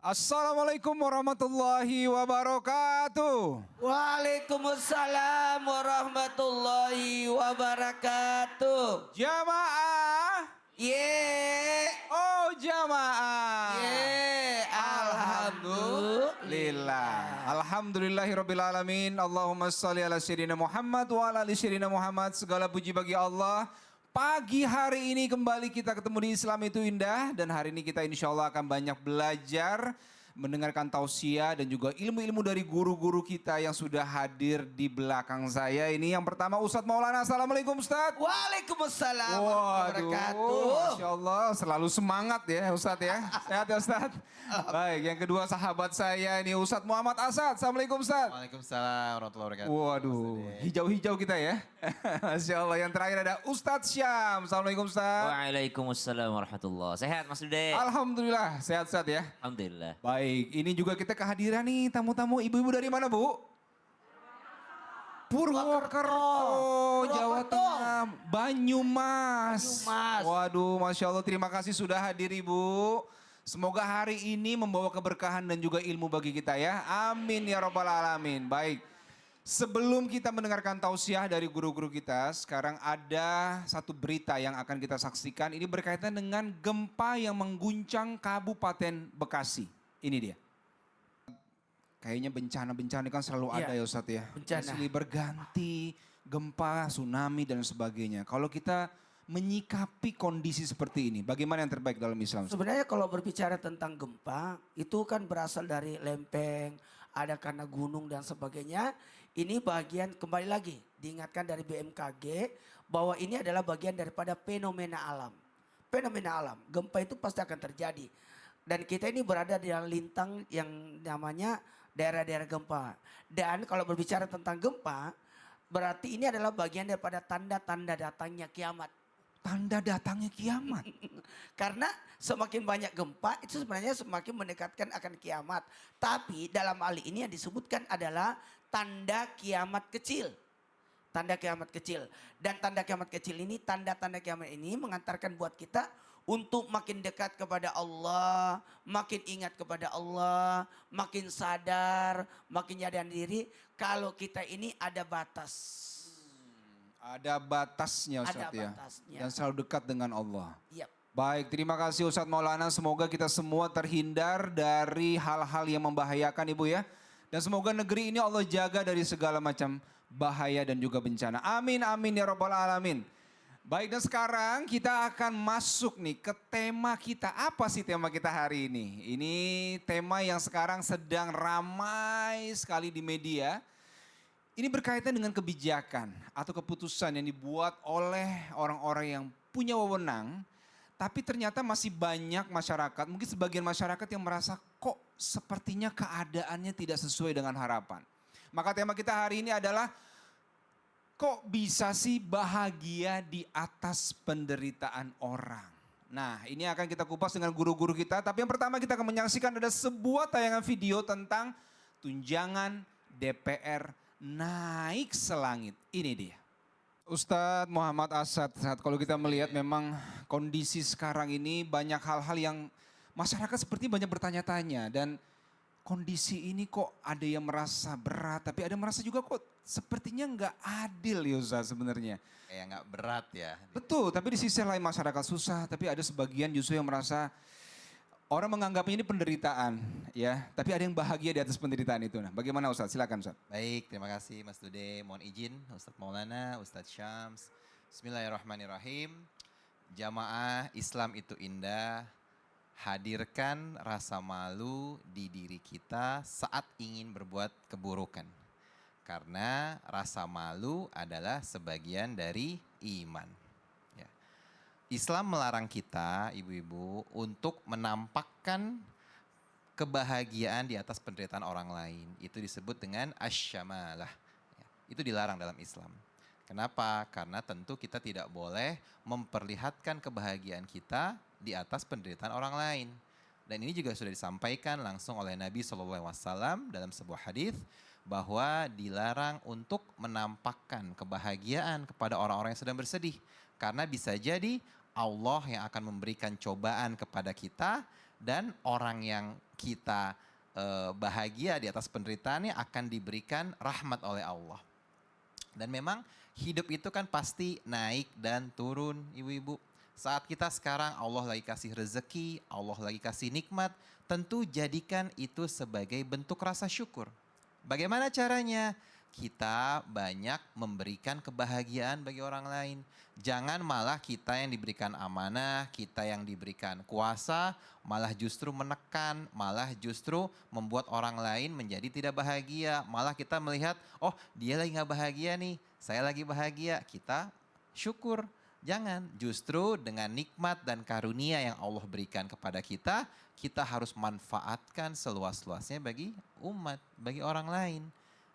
Assalamualaikum warahmatullahi wabarakatuh. Waalaikumsalam warahmatullahi wabarakatuh. Jamaah, Ye, oh jamaah. alhamdulillah. Alhamdulillahirabbil alamin. Allahumma shalli ala sayyidina Muhammad wa ala ali sayyidina Muhammad. Segala puji bagi Allah. Pagi hari ini kembali kita ketemu di Islam itu indah. Dan hari ini kita insya Allah akan banyak belajar, mendengarkan tausiah dan juga ilmu-ilmu dari guru-guru kita yang sudah hadir di belakang saya. Ini yang pertama Ustadz Maulana. Assalamualaikum Ustadz. Waalaikumsalam Waduh, wabarakatuh. Masya Allah selalu semangat ya Ustadz ya. Sehat ya Ustadz. Baik, yang kedua sahabat saya ini Ustadz Muhammad Asad. Assalamualaikum Ustadz. Waalaikumsalam warahmatullahi wabarakatuh. Waduh, hijau-hijau kita ya. Masya Allah. Yang terakhir ada Ustadz Syam. Assalamualaikum Ustadz. Waalaikumsalam warahmatullah. Sehat Mas Dude? Alhamdulillah, sehat-sehat ya. Alhamdulillah. Baik, ini juga kita kehadiran nih tamu-tamu ibu-ibu dari mana Bu? Purwokerto, Jawa Tengah, Banyumas. Waduh, Masya Allah, terima kasih sudah hadir Ibu. Semoga hari ini membawa keberkahan dan juga ilmu bagi kita ya. Amin ya Rabbal Alamin. Baik, sebelum kita mendengarkan tausiah dari guru-guru kita, sekarang ada satu berita yang akan kita saksikan. Ini berkaitan dengan gempa yang mengguncang Kabupaten Bekasi. Ini dia. Kayaknya bencana-bencana kan selalu ada ya Ustadz ya. Bencana. Silih berganti, gempa, tsunami dan sebagainya. Kalau kita menyikapi kondisi seperti ini, bagaimana yang terbaik dalam Islam? Sebenarnya kalau berbicara tentang gempa, itu kan berasal dari lempeng, ada karena gunung dan sebagainya. Ini bagian, kembali lagi, diingatkan dari BMKG, bahwa ini adalah bagian daripada fenomena alam. Fenomena alam, gempa itu pasti akan terjadi. Dan kita ini berada di dalam lintang yang namanya daerah-daerah gempa. Dan kalau berbicara tentang gempa, berarti ini adalah bagian daripada tanda-tanda datangnya kiamat. Tanda datangnya kiamat. Karena semakin banyak gempa itu sebenarnya semakin mendekatkan akan kiamat. Tapi dalam hal ini yang disebutkan adalah tanda kiamat kecil. Tanda kiamat kecil. Dan tanda kiamat kecil ini, tanda-tanda kiamat ini mengantarkan buat kita untuk makin dekat kepada Allah, makin ingat kepada Allah, makin sadar, makin nyadar diri kalau kita ini ada batas. Ada batasnya Ustadz Ada ya. batasnya. Dan selalu dekat dengan Allah. Yap. Baik, terima kasih Ustadz Maulana. Semoga kita semua terhindar dari hal-hal yang membahayakan Ibu ya. Dan semoga negeri ini Allah jaga dari segala macam bahaya dan juga bencana. Amin, amin ya Rabbal Alamin. Baik, dan sekarang kita akan masuk nih ke tema kita. Apa sih tema kita hari ini? Ini tema yang sekarang sedang ramai sekali di media. Ini berkaitan dengan kebijakan atau keputusan yang dibuat oleh orang-orang yang punya wewenang. Tapi ternyata masih banyak masyarakat, mungkin sebagian masyarakat yang merasa kok sepertinya keadaannya tidak sesuai dengan harapan. Maka tema kita hari ini adalah kok bisa sih bahagia di atas penderitaan orang. Nah, ini akan kita kupas dengan guru-guru kita. Tapi yang pertama kita akan menyaksikan ada sebuah tayangan video tentang tunjangan DPR naik selangit. Ini dia. Ustadz Muhammad Asad, kalau kita melihat memang kondisi sekarang ini banyak hal-hal yang masyarakat seperti banyak bertanya-tanya. Dan kondisi ini kok ada yang merasa berat, tapi ada yang merasa juga kok sepertinya nggak adil ya Ustadz sebenarnya. Kayak nggak berat ya. Betul, tapi di sisi lain masyarakat susah, tapi ada sebagian justru yang merasa orang menganggapnya ini penderitaan ya. Tapi ada yang bahagia di atas penderitaan itu. Nah, bagaimana Ustadz? Silakan Ustadz. Baik, terima kasih Mas Dude. Mohon izin Ustadz Maulana, Ustadz Syams. Bismillahirrahmanirrahim. Jamaah Islam itu indah. Hadirkan rasa malu di diri kita saat ingin berbuat keburukan. Karena rasa malu adalah sebagian dari iman. Ya. Islam melarang kita, ibu-ibu, untuk menampakkan kebahagiaan di atas penderitaan orang lain. Itu disebut dengan asyamalah. Ya. Itu dilarang dalam Islam. Kenapa? Karena tentu kita tidak boleh memperlihatkan kebahagiaan kita di atas penderitaan orang lain. Dan ini juga sudah disampaikan langsung oleh Nabi SAW dalam sebuah hadis bahwa dilarang untuk menampakkan kebahagiaan kepada orang-orang yang sedang bersedih. Karena bisa jadi Allah yang akan memberikan cobaan kepada kita dan orang yang kita bahagia di atas penderitaannya akan diberikan rahmat oleh Allah. Dan memang hidup itu kan pasti naik dan turun, ibu-ibu. Saat kita sekarang Allah lagi kasih rezeki, Allah lagi kasih nikmat, tentu jadikan itu sebagai bentuk rasa syukur. Bagaimana caranya? Kita banyak memberikan kebahagiaan bagi orang lain. Jangan malah kita yang diberikan amanah, kita yang diberikan kuasa, malah justru menekan, malah justru membuat orang lain menjadi tidak bahagia. Malah kita melihat, oh dia lagi gak bahagia nih, saya lagi bahagia, kita syukur. Jangan, justru dengan nikmat dan karunia yang Allah berikan kepada kita, kita harus manfaatkan seluas-luasnya bagi umat, bagi orang lain.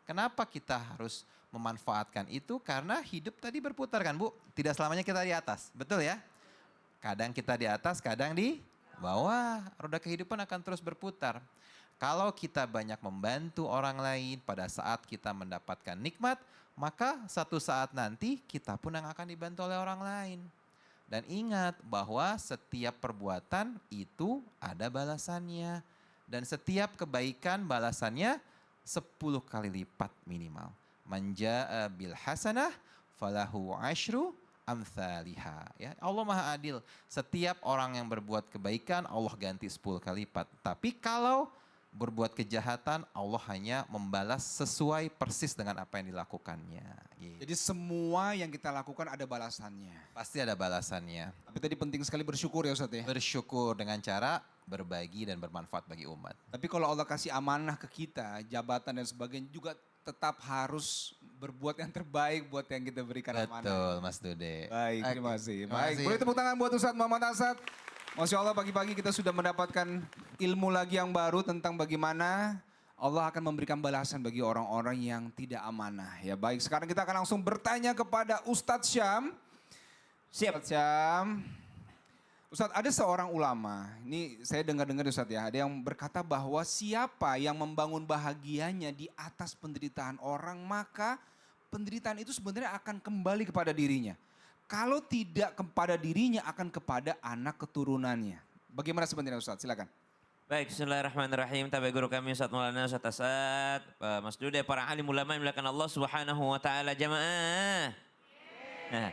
Kenapa kita harus memanfaatkan itu? Karena hidup tadi berputar kan Bu? Tidak selamanya kita di atas, betul ya? Kadang kita di atas, kadang di bawah. Roda kehidupan akan terus berputar. Kalau kita banyak membantu orang lain pada saat kita mendapatkan nikmat, maka satu saat nanti kita pun yang akan dibantu oleh orang lain. Dan ingat bahwa setiap perbuatan itu ada balasannya. Dan setiap kebaikan balasannya 10 kali lipat minimal. Man jaa bil hasanah falahu asyru amthaliha. Ya, Allah Maha Adil. Setiap orang yang berbuat kebaikan Allah ganti 10 kali lipat. Tapi kalau berbuat kejahatan Allah hanya membalas sesuai persis dengan apa yang dilakukannya. Gitu. Jadi semua yang kita lakukan ada balasannya. Pasti ada balasannya. Tapi tadi penting sekali bersyukur ya Ustaz ya. Bersyukur dengan cara berbagi dan bermanfaat bagi umat. Tapi kalau Allah kasih amanah ke kita, jabatan dan sebagainya juga tetap harus berbuat yang terbaik buat yang kita berikan amanah. Betul Mas Dude. Baik, terima kasih. Terima Baik, kasih. boleh tepuk tangan buat Ustadz Muhammad Asad. Masya Allah pagi-pagi kita sudah mendapatkan ilmu lagi yang baru tentang bagaimana Allah akan memberikan balasan bagi orang-orang yang tidak amanah. Ya baik, sekarang kita akan langsung bertanya kepada Ustadz Syam. Siap. Ustadz Syam. Ustadz, ada seorang ulama, ini saya dengar-dengar Ustadz ya, ada yang berkata bahwa siapa yang membangun bahagianya di atas penderitaan orang, maka penderitaan itu sebenarnya akan kembali kepada dirinya. Kalau tidak kepada dirinya, akan kepada anak keturunannya. Bagaimana sebenarnya Ustadz? Silakan. Baik, bismillahirrahmanirrahim. Tabi guru kami Ustaz Maulana Ustaz Asad, Mas Dude, para alim ulama yang dimuliakan Allah Subhanahu wa taala jamaah. Nah,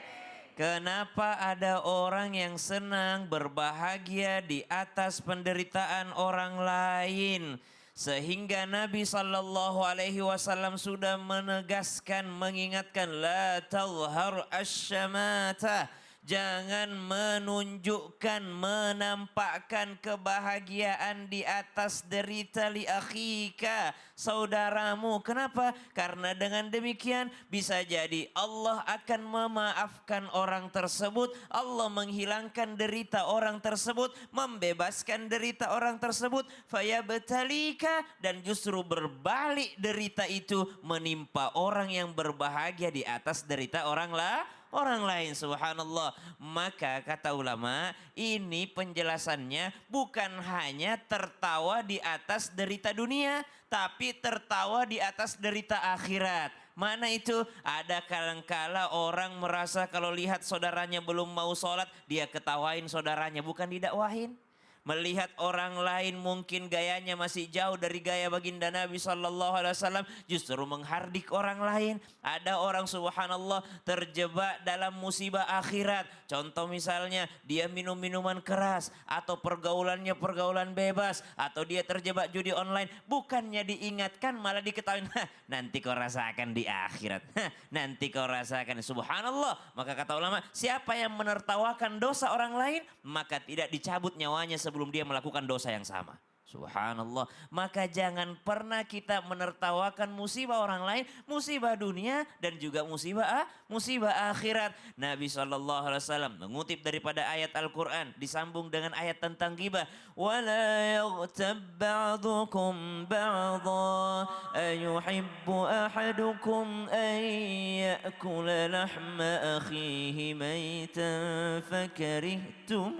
kenapa ada orang yang senang berbahagia di atas penderitaan orang lain? Sehingga Nabi sallallahu alaihi wasallam sudah menegaskan, mengingatkan, la tazhar asyamata. Jangan menunjukkan, menampakkan kebahagiaan di atas derita li akhika, saudaramu. Kenapa? Karena dengan demikian bisa jadi Allah akan memaafkan orang tersebut, Allah menghilangkan derita orang tersebut, membebaskan derita orang tersebut, fayabtalika, dan justru berbalik derita itu menimpa orang yang berbahagia di atas derita orang lain, subhanallah. Maka kata ulama, ini penjelasannya bukan hanya tertawa di atas derita dunia, tapi tertawa di atas derita akhirat. Mana itu? Ada kadangkala orang merasa kalau lihat saudaranya belum mau sholat, dia ketawain saudaranya, bukan didakwahin. Melihat orang lain mungkin gayanya masih jauh dari gaya baginda Nabi SAW, justru menghardik orang lain. Ada orang subhanallah terjebak dalam musibah akhirat. Contoh misalnya dia minum minuman keras, atau pergaulannya pergaulan bebas, atau dia terjebak judi online. Bukannya diingatkan malah diketahui, nanti kau rasakan di akhirat. Nanti kau rasakan, subhanallah. Maka kata ulama, siapa yang menertawakan dosa orang lain, maka tidak dicabut nyawanya sebelum dia melakukan dosa yang sama. Subhanallah. Maka jangan pernah kita menertawakan musibah orang lain, musibah dunia dan juga musibah akhirat. Nabi SAW mengutip daripada ayat Al-Quran, disambung dengan ayat tentang ghibah. وَلَا يَغْتَبْ بَعْضُكُمْ بَعْضًا أَيُحِبُّ أَحَدُكُمْ أَنْ يَأْكُلَ لَحْمَ أَخِيهِ مَيْتًا فَكَرِهْتُمُوهُ.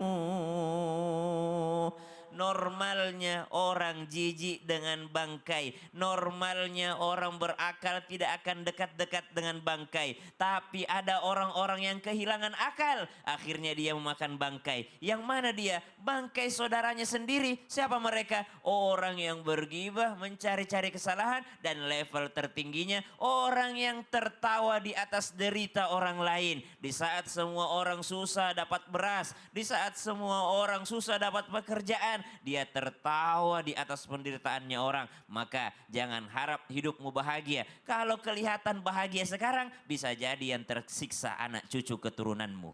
normalnya orang jijik dengan bangkai. Normalnya orang berakal tidak akan dekat-dekat dengan bangkai. Tapi ada orang-orang yang kehilangan akal. Akhirnya dia memakan bangkai. Yang mana dia? Bangkai saudaranya sendiri. Siapa mereka? Orang yang bergibah, mencari-cari kesalahan. Dan level tertingginya orang yang tertawa di atas derita orang lain. Di saat semua orang susah dapat beras. Di saat semua orang susah dapat pekerjaan. Dia tertawa di atas penderitaannya orang. Maka jangan harap hidupmu bahagia. Kalau kelihatan bahagia sekarang, bisa jadi yang tersiksa anak cucu keturunanmu.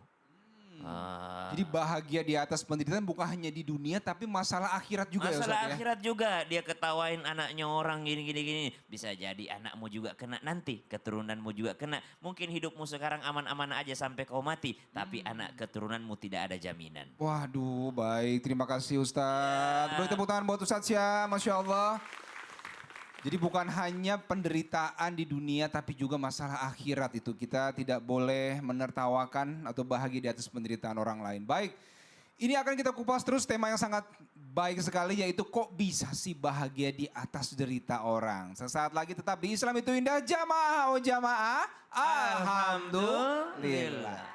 Jadi bahagia di atas penderitaan bukan hanya di dunia tapi masalah akhirat juga ya Ustaz Masalah ya. akhirat juga, dia ketawain anaknya orang gini. Bisa jadi anakmu juga kena nanti, keturunanmu juga kena. Mungkin hidupmu sekarang aman-aman aja sampai kau mati, tapi anak keturunanmu tidak ada jaminan. Waduh baik, terima kasih Ustaz. Beri tepuk tangan buat Ustaz ya, Masya Allah. Jadi bukan hanya penderitaan di dunia tapi juga masalah akhirat itu. Kita tidak boleh menertawakan atau bahagia di atas penderitaan orang lain. Baik, ini akan kita kupas terus tema yang sangat baik sekali yaitu kok bisa sih bahagia di atas derita orang. Sesaat lagi tetap di Islam itu Indah, jamaah oh jamaah. Alhamdulillah.